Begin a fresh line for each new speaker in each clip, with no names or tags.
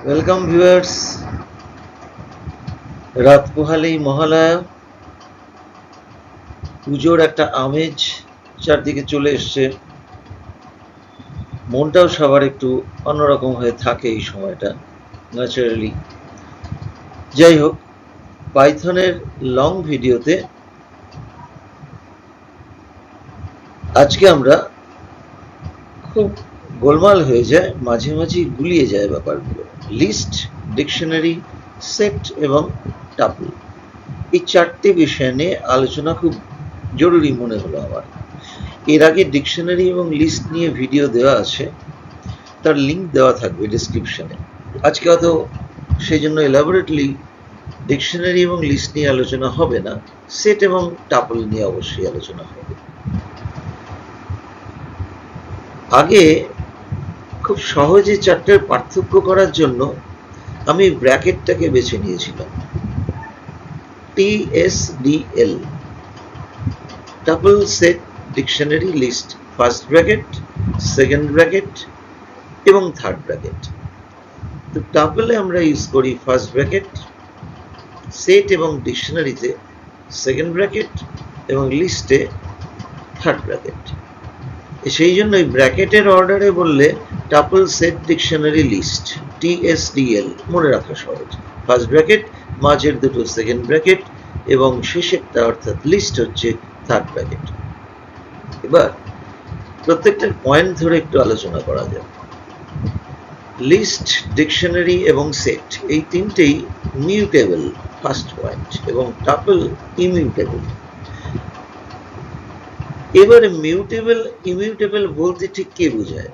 Welcome viewers. রাত পোহালেই মহালয়া, পুজোর একটা আমেজ চারদিকে চলে এসছে। মনটাও সবার একটু অন্যরকম হয়ে থাকে এই সময়টা, ন্যাচারালি। যাই হোক, পাইথনের লং ভিডিওতে আজকে আমরা খুব গোলমাল হয়ে যায়, মাঝে মাঝে গুলিয়ে যায় ব্যাপারগুলো। লিস্ট, ডিকশনারি, সেট এবং টাপল, এই চারটে বিষয় নিয়ে আলোচনা খুব জরুরি মনে হলো আমার। এর আগে ডিকশনারি এবং লিস্ট নিয়ে ভিডিও দেওয়া আছে, তার লিঙ্ক দেওয়া থাকবে ডেসক্রিপশনে। আজকে অত সেই জন্য এলাবোরেটলি ডিকশনারি এবং লিস্ট নিয়ে আলোচনা হবে না, সেট এবং টাপল নিয়ে অবশ্যই আলোচনা হবে। আগে খুব সহজে চারটের পার্থক্য করার জন্য আমি ব্র্যাকেটটাকে বেছে নিয়েছিলাম, TSDL, tuple, set, dictionary, list, first bracket, second bracket এবং থার্ড ব্র্যাকেট। তো টাপলে আমরা ইউজ করি ফার্স্ট ব্র্যাকেট, সেট এবং ডিকশনারিতে সেকেন্ড ব্র্যাকেট এবং লিস্টে থার্ড ব্র্যাকেট। সেই জন্য ব্র্যাকেটের অর্ডারে বললে tuple, set, dictionary, list, TSDL মনে রাখা সহজ। ফার্স্ট ব্র্যাকেট, মাঝের দুটো সেকেন্ড ব্র্যাকেট এবং শেষেরটা অর্থাৎ লিস্ট হচ্ছে থার্ড ব্র্যাকেট। এবার প্রত্যেকটার পয়েন্ট ধরে একটু আলোচনা করা যায়। লিস্ট, ডিকশনারি এবং সেট এই তিনটেই মিউটেবল, ফার্স্ট পয়েন্ট, এবং টাপল ইমিউটেবল। এবারে মিউটেবল ইমিউটেবল বলতে ঠিক কে বোঝায়?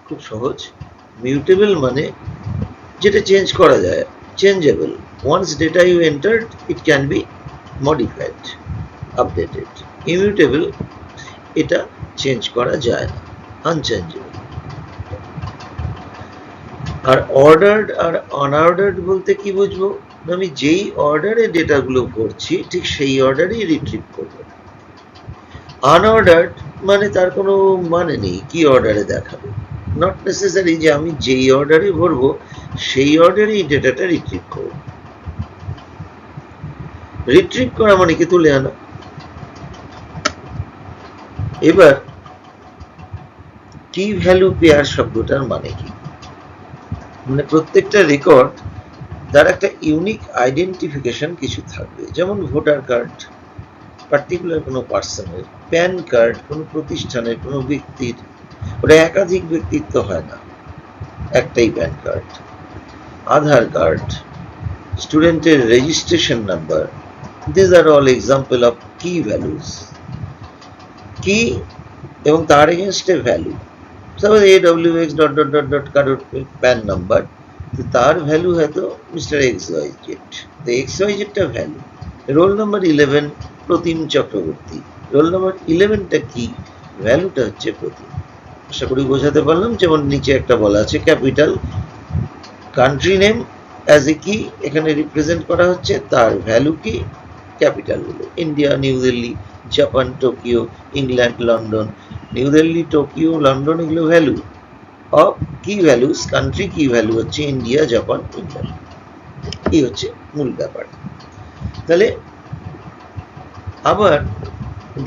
খুব সহজ। মিউটেবল মানে যেটা চেঞ্জ করা যায়, changeable. Once data you entered it can be modified, updated. Immutable এটা চেঞ্জ করা যায় না, আনচেঞ্জেবল। আর অর্ডার্ড আর আনঅর্ডার্ড বলতে কি বুঝবো? আমি যেই অর্ডারে ডেটাগুলো ভরছি ঠিক সেই অর্ডারেই রিট্রিভ করবো। আনঅর্ডার্ড মানে তার কোনো মানে নেই, কি অর্ডারে দেখাবে। নট নেসেসারি যে আমি যেই অর্ডারে ভরবো সেই অর্ডারেই ডেটাটা রিট্রিভ করব। রিট্রিভ করা মানে কি তুলে আনা। এবার কি ভ্যালু পেয়ার শব্দটার মানে কি? মানে প্রত্যেকটা রেকর্ড তার একটা ইউনিক আইডেন্টিফিকেশন কিছু থাকবে, যেমন ভোটার কার্ড পার্টিকুলার কোনো পার্সনের, প্যান কার্ড কোনো প্রতিষ্ঠানের, কোনো ব্যক্তির। ওটা একাধিক ব্যক্তিত্ব হয় না, একটাই প্যান কার্ড। আধার কার্ড, স্টুডেন্টের registration number, this are all example of key values. Key এবং তার এগেনস্টে value. Suppose AWX dot dot dot dot কারোর প্যান নাম্বার, তার ভ্যালু হয়তো মিস্টার XYZ, তো XYZ-টা value. Roll number 11 Pratim Chakraborty, roll number 11টা কি? ভ্যালুটা হচ্ছে প্রতিম। আশা করি বোঝাতে পারলাম। যেমন নিচে একটা বলা আছে capital, country name as a কি এখানে রিপ্রেজেন্ট করা হচ্ছে, তার ভ্যালু কি? ক্যাপিটাল গুলো India, new Delhi, Japan, Tokyo, England, London. New Delhi, Tokyo, London এগুলো value of key values. Country কি ভ্যালু হচ্ছে ইন্ডিয়া, জাপান, ইংল্যান্ড। এই হচ্ছে মূল ব্যাপার। তাহলে আবার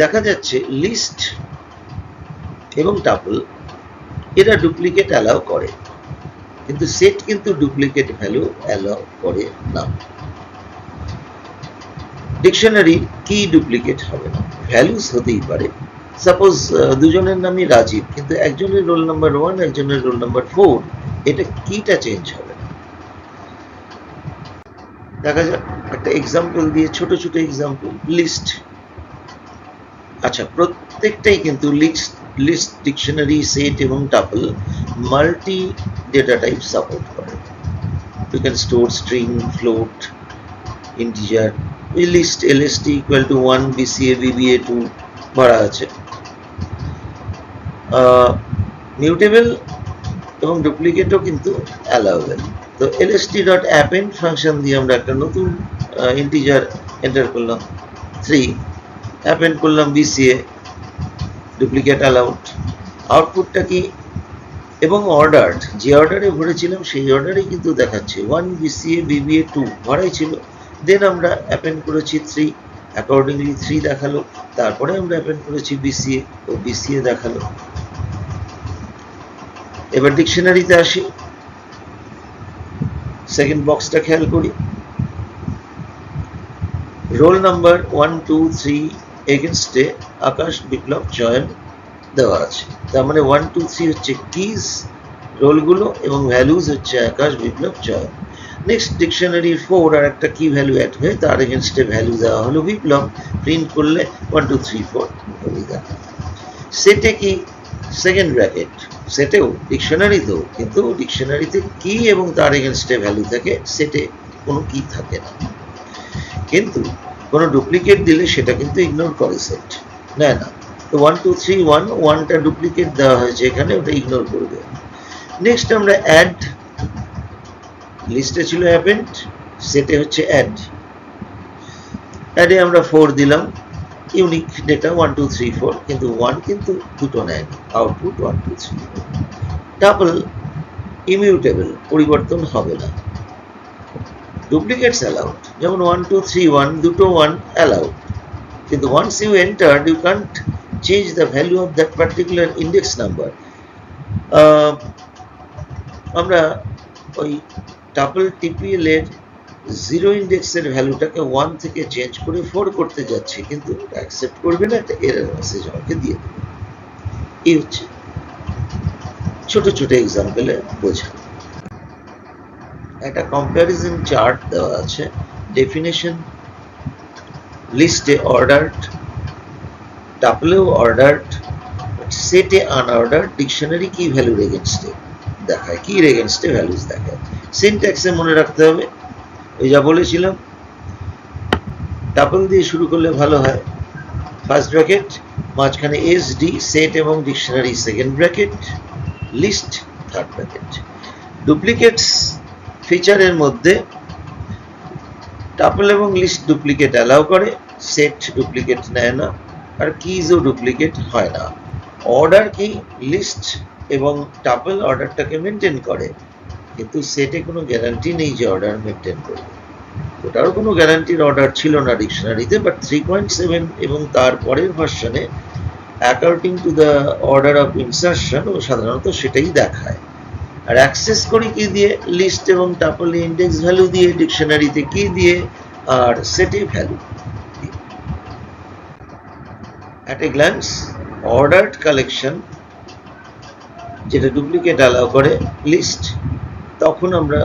দেখা যাচ্ছে লিস্ট এবং টাপল এরা ডুপ্লিকেট অ্যালাউ করে, কিন্তু সেট কিন্তু ডুপ্লিকেট ভ্যালু অ্যালাউ করে না। ডিকশনারি কি ডুপ্লিকেট হবে না, ভ্যালুস হতেই পারে। সাপোজ দুজনের নামই রাজীব, কিন্তু একজনের রোল নাম্বার 1, একজনের রোল নাম্বার 4, এটা কিটা চেঞ্জ হবে না। দেখা যাক একটা এক্সাম্পল দিয়ে, ছোট ছোট এক্সাম্পল। লিস্ট, আচ্ছা প্রত্যেকটাই কিন্তু লিস্ট, ডিকশনারি, সেট এবং tuple multi data type support করে। You can store string, float, integer. List LST equal to 1, BCA, BBA 2 ভরা আছে। মিউটেবল এবং ডুপ্লিকেটও কিন্তু অ্যালাউবেল। তো lst.append ফাংশন দিয়ে আমরা একটা নতুন ইন্টিজার এন্টার করলাম 3, অ্যাপেন্ড করলাম BCA, ডুপ্লিকেট অ্যালাউড। আউটপুটটা কি? এবং অর্ডার্ড, যে অর্ডারে ভরেছিলাম সেই অর্ডারেই কিন্তু দেখাচ্ছে 1 BCA BBA 2 ভরাই ছিল, দেন আমরা অ্যাপেন্ড করেছি 3, অ্যাকর্ডিংলি 3 দেখালো, তারপরে আমরা অ্যাপেন্ড করেছি BCA ও BCA দেখালো। এবার ডিকশনারিতে আসি, সেকেন্ড বক্সটা খেয়াল করি, রোল নাম্বার 1 2 3 এগেনস্টে আকাশ বিপ্লব জয়ন দেওয়া আছে, তার মানে 1 2 3 হচ্ছে কিজ রোলগুলো এবং ভ্যালুজ হচ্ছে আকাশ বিপ্লব জয়ন। নেক্সট ডিকশনারি 4 আর একটা কি ভ্যালু অ্যাড হয়ে তার এগেনস্টে ভ্যালু দেওয়া হলো বিপ্লব, প্রিন্ট করলে 1 2 3 4 দেখা। সেটে কি সেকেন্ড ব্র্যাকেট, সেটেও ডিকশনারিতেও, কিন্তু ডিকশনারিতে কি এবং তার এগেনস্টে ভ্যালু থাকে, সেটে কোনো কি থাকে না। কিন্তু কোনো ডুপ্লিকেট দিলে সেটা কিন্তু ইগনোর করে সেট, না না, তো 1 2 3 1 1টা ডুপ্লিকেট দেওয়া হয়েছে এখানে, ওটা ইগনোর করবে। নেক্সট আমরা অ্যাড, লিস্টে ছিল অ্যাপেন্ড, সেটে হচ্ছে অ্যাড, অ্যাডে আমরা 4 দিলাম, ইউনিক ডেটা 1 2 3 4, কিন্তু 1 কিন্তু দুটো নেয়, আউটপুট 1 2 3। টাপল ইমিউটেবল, পরিবর্তন হবে না। ডুপ্লিকেটস অ্যালাউড, যেমন 1 2 3 1 দুটো 1 অ্যালাউড, কিন্তু once you entered you can't change the value of that particular index number. আমরা ওই টাপল টিপিএল এর 0 ইন্ডেক্সের ভ্যালুটাকে 1 থেকে চেঞ্জ করে 4 করতে যাচ্ছি, কিন্তু অ্যাকসেপ্ট করবে না, একটা এরর মেসেজ আমাকে দিয়ে দেবে। এই হচ্ছে ছোট ছোট এক্সাম্পলে বোঝা। একটা কম্প্যারিজন চার্ট দেওয়া আছে, ডেফিনেশন, লিস্টে অর্ডার্ড, টাপলেও অর্ডার্ড, সেটে আনঅর্ডার্ড, ডিকশনারি কি ভ্যালুর এগেনস্টে দেখায়, কি এগেনস্টে ভ্যালুজ দেখায়। সিনট্যাক্সে মনে রাখতে হবে, ওই যা বলেছিলাম, টাপল দিয়ে শুরু করলে ভালো হয়, ফার্স্ট ব্র্যাকেট, মাঝখানে SD সেট এবং dictionary second bracket, list third bracket. Duplicates ফিচারের মধ্যে টাপল এবং লিস্ট ডুপ্লিকেট অ্যালাউ করে, সেট ডুপ্লিকেট নেয় না, আর কিজও ডুপ্লিকেট হয় না। অর্ডার কি, লিস্ট এবং টাপল অর্ডারটাকে মেনটেন করে, কিন্তু সেটে কোনো গ্যারান্টি নেই যে অর্ডার মেনটেন করবে, ওটারও কোনো গ্যারান্টির অর্ডার ছিল না ডিকশনারিতে, বাট 3.7 এবং তার পরের ভার্সনে according to the order of insertion ও সাধারণত সেটাই দেখায়। আর অ্যাক্সেস করি কি দিয়ে, লিস্ট এবং টাপল ইন্ডেক্স ভ্যালু দিয়ে, ডিকশনারিতে কি দিয়ে, আর সেটে value. At a glance, ordered collection যেটা ডুপ্লিকেট অ্যালাউ করে, লিস্ট, তখন আমরা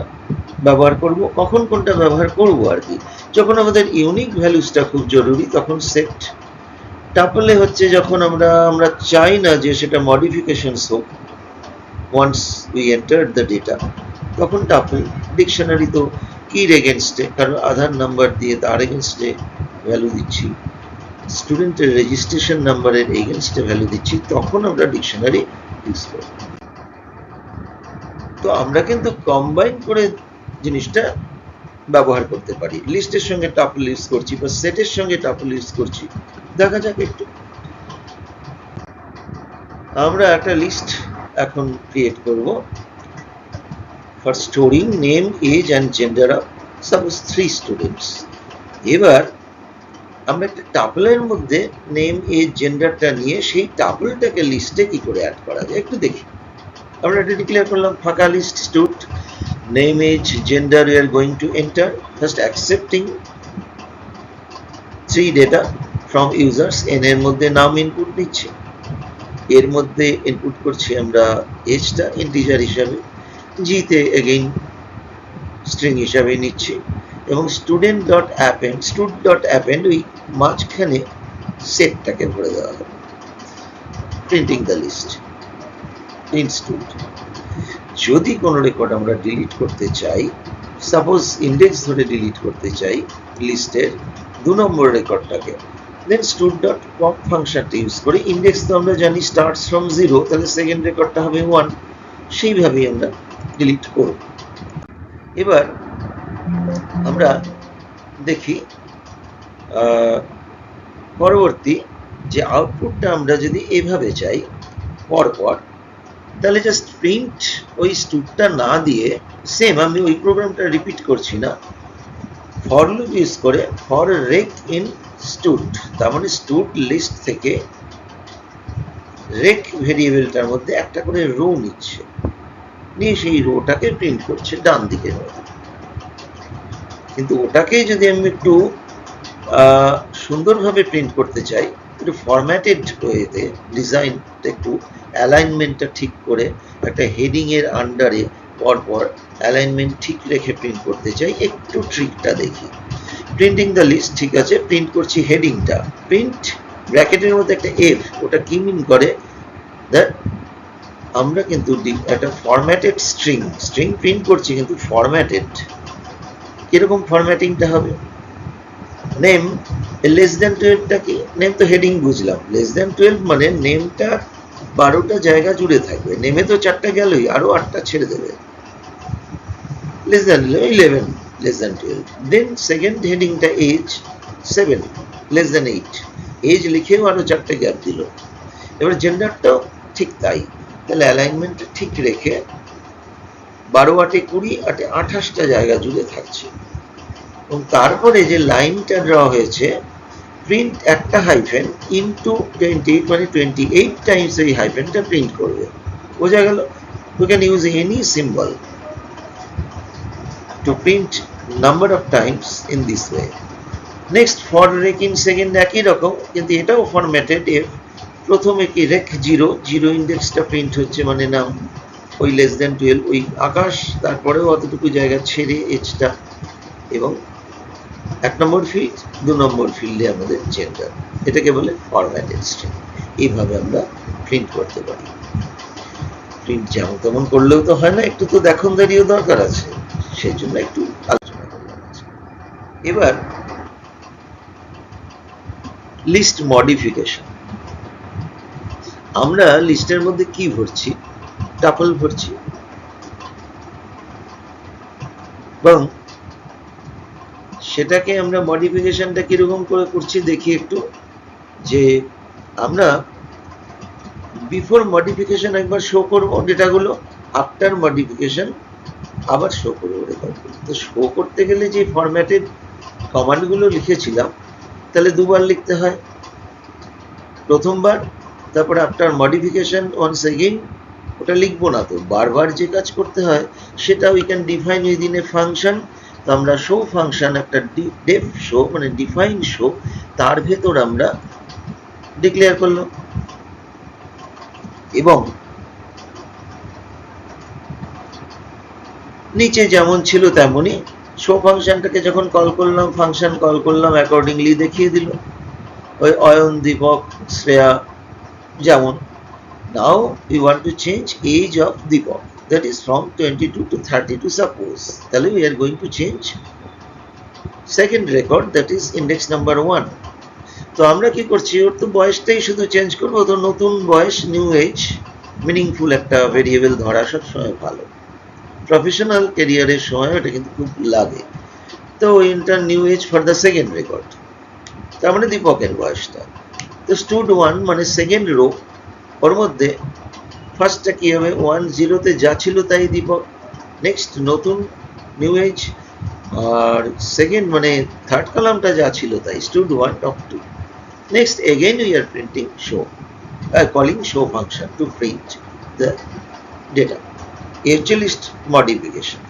ব্যবহার করব, কখন কোনটা ব্যবহার করব আর কি, যখন আমাদের ইউনিক ভ্যালুসটা খুব জরুরি তখন সেট। টাপলে হচ্ছে যখন আমরা চাই না যে সেটা মডিফিকেশনস হোক, once we enter the data, তখন টাপল। ডিকশনারি তো কির এগেনস্টে, কারণ আধার নাম্বার দিয়ে তার এগেনস্টে ভ্যালু দিচ্ছি, স্টুডেন্টের রেজিস্ট্রেশন নাম্বারের এগেনস্টে ভ্যালু দিচ্ছি, তখন আমরা ডিকশনারি ইউজ করব। তো আমরা কিন্তু কম্বাইন করে জিনিসটা ব্যবহার করতে পারি, লিস্টের সঙ্গে টাপল ইউজ করছি বা সেটের সঙ্গে টাপল ইউজ করছি, দেখা যাক একটু। আমরা একটা লিস্ট এখন ক্রিয়েট করব for storing name, age and gender of suppose 3 students. এবার আমরা একটা টাপলের মধ্যে নেম, এজ, জেন্ডারটা নিয়ে সেই টাপলটাকে লিস্টে কি করে অ্যাড করা যায় একটু দেখি। আমরা এটা ডিক্লেয়ার করলাম ফাঁকা list, stud, name, age, gender we are going to enter, first accepting 3 data from users, n এর মধ্যে নাম ইনপুট নিচ্ছি, এর মধ্যে ইনপুট করছি আমরা এজটা ইন্টিজার হিসাবে, জি তে এগেইন স্ট্রিং হিসাবে নিচ্ছি, এবং student dot append, stud dot append ওই মাঝখানে সেটটাকে ভরে দেওয়া হবে, printing the list, print stud. যদি কোনো রেকর্ড আমরা ডিলিট করতে চাই, সাপোজ ইন্ডেক্স ধরে ডিলিট করতে চাই লিস্টের 2 নম্বর রেকর্ডটাকে, দেন স্টুড ডট পপ ফাংশনটা ইউজ করি, ইন্ডেক্স তো আমরা জানি স্টার্টস ফ্রম 0, তাহলে সেকেন্ড রেকর্ডটা হবে 1, সেইভাবেই আমরা ডিলিট করব। এবার আমরা দেখি পরবর্তী যে আউটপুটটা আমরা যদি এভাবে চাই পরপর, তাহলে জাস্ট প্রিন্ট ওই স্টুডটা না দিয়ে সেম আমি ওই প্রোগ্রামটা রিপিট করছি না, ফর লুপ ইউজ করে ফর রেক ইন স্টুড, তার মানে স্টুড লিস্ট থেকে রেক ভেরিয়েবলটার মধ্যে একটা করে রো নিচ্ছে, নিয়ে সেই রোটাকে প্রিন্ট করছে ডান দিকে। কিন্তু ওটাকে যদি আমি একটু সুন্দরভাবে প্রিন্ট করতে চাই, একটু ফরম্যাটেড ওয়েতে ডিজাইনটা একটু অ্যালাইনমেন্টটা ঠিক করে একটা হেডিং এর আন্ডারে পরপর অ্যালাইনমেন্ট ঠিক রেখে প্রিন্ট করতে চাই, একটু ট্রিকটা দেখি। প্রিন্টিং দ্য লিস্ট, ঠিক আছে, প্রিন্ট করছি হেডিংটা, প্রিন্ট ব্র্যাকেটের মধ্যে একটা এফ, ওটা কি মিন করে দ্যাট আমরা কিন্তু একটা ফরম্যাটেড স্ট্রিং প্রিন্ট করছি কিন্তু ফরম্যাটেড। কিরকম ফরম্যাটিংটা হবে? নেম লেস দেন 12টা কি? নেম তো হেডিং বুঝলাম, লেস দেন 12 মানে নেমটা 12টা জায়গা জুড়ে থাকবে, নেমে তো 4টা গেলই, আরো 8টা ছেড়ে দেবে, less than 11, less than 12। Then second হেডিংটা এজ 7, লেস দেন 8, এজ লিখেও আরো 4টে গ্যাপ দিল। এবার জেন্ডারটাও ঠিক তাই, তাহলে অ্যালাইনমেন্টটা ঠিক রেখে 12 8 20 8 28টা জায়গা জুড়ে থাকছে। এবং তারপরে যে লাইনটা ড্র হয়েছে, প্রিন্ট একটা হাইফেন ইনটু 28 মানে 28 টাইমস এই হাইফেনটা প্রিন্ট করবে, বোঝা গেল? We can use any symbol to print number of times in this way. Next, for rec in second একই রকম, কিন্তু এটাও ফরম্যাটেড। এফ প্রথমে কি রেক 0 ইন্ডেক্সটা প্রিন্ট হচ্ছে, মানে নাম, ওই লেস দেন 12 ওই আকাশ, তারপরেও অতটুকু জায়গা ছেড়ে এজটা, এবং 1 নম্বর ফিল্ড 2 নম্বর ফিল্ডে আমাদের জেন্ডার, এটাকে বলে ফরম্যাটেড স্ট্রিং। এইভাবে আমরা প্রিন্ট করতে পারি। প্রিন্ট যেমন তেমন করলেও তো হয় না, একটু তো দেখনদারিও দরকার আছে, সেই জন্য একটু আলোচনা করলাম। এবার লিস্ট মডিফিকেশন। আমরা লিস্টের মধ্যে কি ভরছি? টাপল ভরছি, এবং সেটাকে আমরা মডিফিকেশনটা কিরকম করে করছি দেখি একটু। যে আমরা বিফোর মডিফিকেশন একবার শো করবো ডেটাগুলো, আফটার মডিফিকেশন আবার শো করবো রেকর্ডগুলো। তো শো করতে গেলে যে ফরম্যাটেড কমান্ডগুলো লিখেছিলাম, তাহলে দুবার লিখতে হয়, প্রথমবার, তারপরে আফটার মডিফিকেশন ওয়ান্স এগেইন, ওটা লিখবো না তো, বারবার যে কাজ করতে হয় সেটা we can define within a function. তো আমরা শো ফাংশন, একটা ডেফ শো মানে ডিফাইন শো, তার ভেতর আমরা ডিক্লেয়ার করলাম, এবং নিচে যেমন ছিল তেমনই শো ফাংশনটাকে যখন কল করলাম, ফাংশন কল করলাম, অ্যাকর্ডিংলি দেখিয়ে দিল। ওই অয়ন, দীপক, শ্রেয়া যেমন। নাও we want to change age of Deepak, that is from 22 to 32 suppose, তাহলে we are going to change second record, that is index number 1. তো আমরা কি করছি, ওর তো বয়সটাই শুধু চেঞ্জ করবো, তো নতুন বয়স, নিউ এজ, মিনিংফুল একটা ভেরিয়েবল ধরা সবসময় ভালো, প্রফেশনাল ক্যারিয়ারের সময় এটা কিন্তু খুব লাগে। তো enter new age for the second record, তার মানে দীপকের বয়সটা। তো স্টুড 1 মানে সেকেন্ড রো, ওর মধ্যে ফার্স্টটা কি হবে, 1 0-তে যা ছিল তাই দীপক, নেক্সট নতুন নিউ এজ, আর সেকেন্ড মানে থার্ড কলামটা যা ছিল তাই, stood 1 top 2। Next again we are printing show, calling show function to print the data. Actual list modification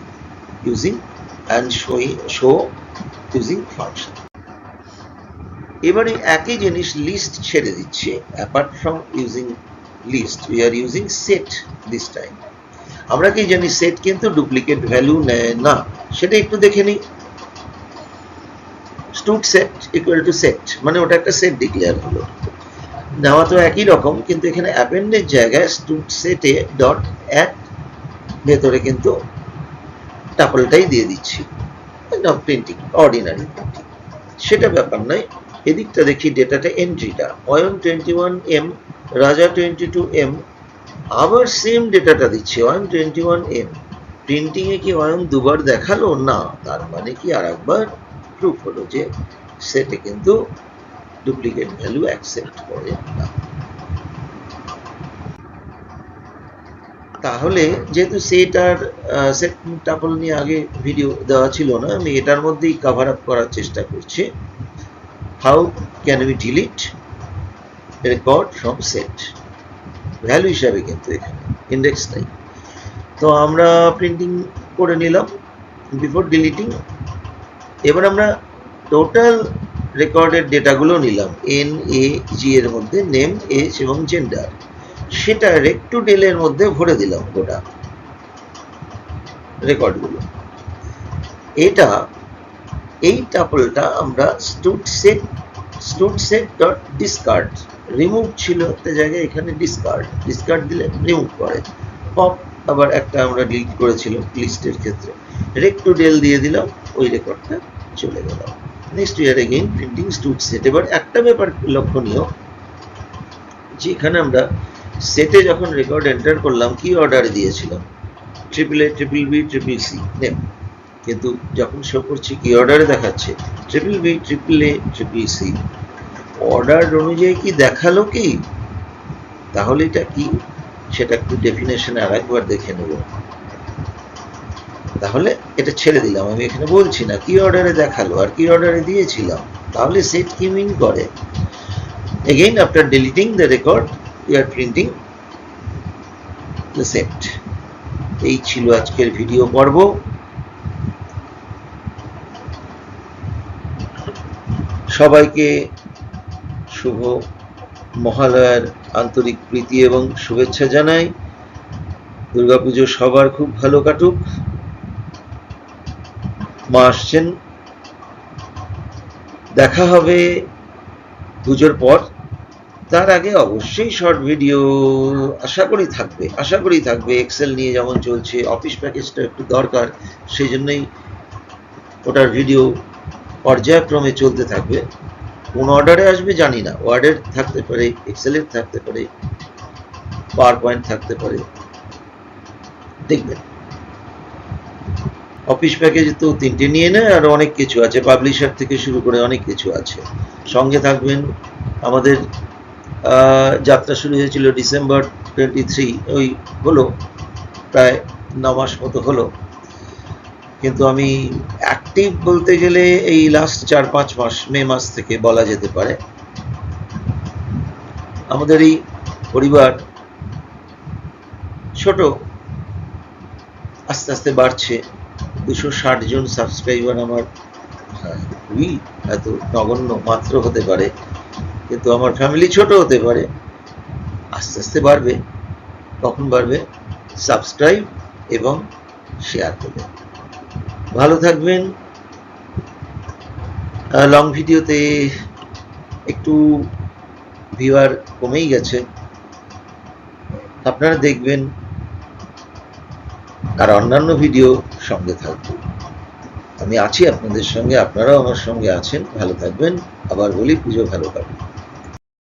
using and show using function. এবারে একই জিনিস লিস্ট ছেড়ে দিচ্ছি, apart from using list we are using set this time. আমরা কি জানি set কিন্তু duplicate value নেয় না, সেটা একটু দেখে নিই। Stood set equal to set মানে ওটা একটা সেট ডিক্লেয়ার হলো, নেওয়া তো একই রকম, কিন্তু এখানে অ্যাপেন্ডের জায়গায় স্টুড সেটে ডট অ্যাড ভেতরে কিন্তু টাপলটাই দিয়ে দিচ্ছি, প্রিন্টিং অর্ডিনারি প্রিন্টিং, সেটা ব্যাপার নয়। এদিকটা দেখি ডেটাটা, এন্ট্রিটা অয়ন 21M, রাজা 22M, আবার সেম ডেটাটা দিচ্ছি অয়ন 21M। প্রিন্টিং এ কি অয়ন দুবার দেখালো না, তার মানে কি আর একবার প্রুফ হলো যে সেটে কিন্তু ডুপ্লিকেট ভ্যালু অ্যাকসেপ্ট করে না। তাহলে যেহেতু সেট আর সেট টাপল নিয়ে আগে ভিডিও দেওয়া ছিল না, আমি এটার মধ্যেই কভার আপ করার চেষ্টা করছি। How can we delete record from set, value হিসাবে কিন্তু এখানে ইন্ডেক্স নাই। তো আমরা প্রিন্টিং করে নিলাম বিফোর ডিলিটিং। এবার আমরা টোটাল রেকর্ডের ডেটাগুলো নিলাম, এন এ জি এর মধ্যে নেম, এজ এবং জেন্ডার, সেটা রেক্টুডেলের মধ্যে ভরে দিলাম গোটা রেকর্ডগুলো। এই টাপলটা আমরা স্টুডসেট ডট ডিসকার্ড, রিমুভ ছিল একটা জায়গায়, এখানে ডিসকার্ড দিলে রিমুভ করে। পপ আবার একটা আমরা ডিলিট করেছিলাম লিস্টের ক্ষেত্রে, রেক্টুডেল দিয়ে দিলাম, ওই রেকর্ডটা চলে গেল। নেক্সট ইয়ার এগেইন প্রিন্টিং স্টুডসেট। এবার একটা ব্যাপার লক্ষণীয়, যেখানে আমরা সেটে যখন রেকর্ড এন্টার করলাম কি অর্ডারে দিয়েছিলাম, triple A, triple B, triple C name, কিন্তু যখন শো করছি কি অর্ডারে দেখাচ্ছে triple B, triple A, triple C. Order অনুযায়ী কি দেখালো কি? তাহলে এটা কি সেটা একটু ডেফিনেশনে আর একবার দেখে নেব। তাহলে এটা ছেড়ে দিলাম, আমি এখানে বলছি না কি অর্ডারে দেখালো আর কি অর্ডারে দিয়েছিলাম। তাহলে সেট কি মিন করে? Again, after deleting the record, we are printing the set. এই ছিল আজকের ভিডিও পর্ব। সবাইকে শুভ মহালয়ার আন্তরিক প্রীতি এবং শুভেচ্ছা জানাই। দুর্গাপুজো সবার খুব ভালো কাটুক। মা আসছেন, দেখা হবে পুজোর পর। তার আগে অবশ্যই শর্ট ভিডিও আশা করি থাকবে। এক্সেল নিয়ে যেমন চলছে, অফিস প্যাকেজটা একটু দরকার, সেই জন্যই ওটার ভিডিও পর্যায়ক্রমে চলতে থাকবে। কোন অর্ডারে আসবে জানি না, ওয়ার্ডের থাকতে পারে, এক্সেলের থাকতে পারে, পাওয়ার পয়েন্ট থাকতে পারে, দেখবেন। অফিস প্যাকেজ তো 3টে নিয়ে নেয়, আর অনেক কিছু আছে, পাবলিশার থেকে শুরু করে অনেক কিছু আছে। সঙ্গে থাকবেন। আমাদের যাত্রা শুরু হয়েছিল ডিসেম্বর 23, ওই হলো প্রায় 9 মাস মতো হলো, কিন্তু আমি অ্যাক্টিভ বলতে গেলে এই লাস্ট 4-5 মাস, মে মাস থেকে বলা যেতে পারে। আমাদের এই পরিবার ছোট, আস্তে আস্তে বাড়ছে। 260 জন সাবস্ক্রাইবার আমার খুবই এত নগণ্য মাত্র হতে পারে, কিন্তু আমার ফ্যামিলি ছোট হতে পারে, আস্তে আস্তে বাড়বে। কখন বাড়বে? সাবস্ক্রাইব এবং শেয়ার করবেন। ভালো থাকবেন। লং ভিডিওতে একটু ভিউয়ার কমেই গেছে, আপনারা দেখবেন, আর অন্যান্য ভিডিও সঙ্গে থাকবে। আমি আছি আপনাদের সঙ্গে, আপনারাও আমার সঙ্গে আছেন। ভালো থাকবেন। আবার বলি, পুজো ভালো কাটুক।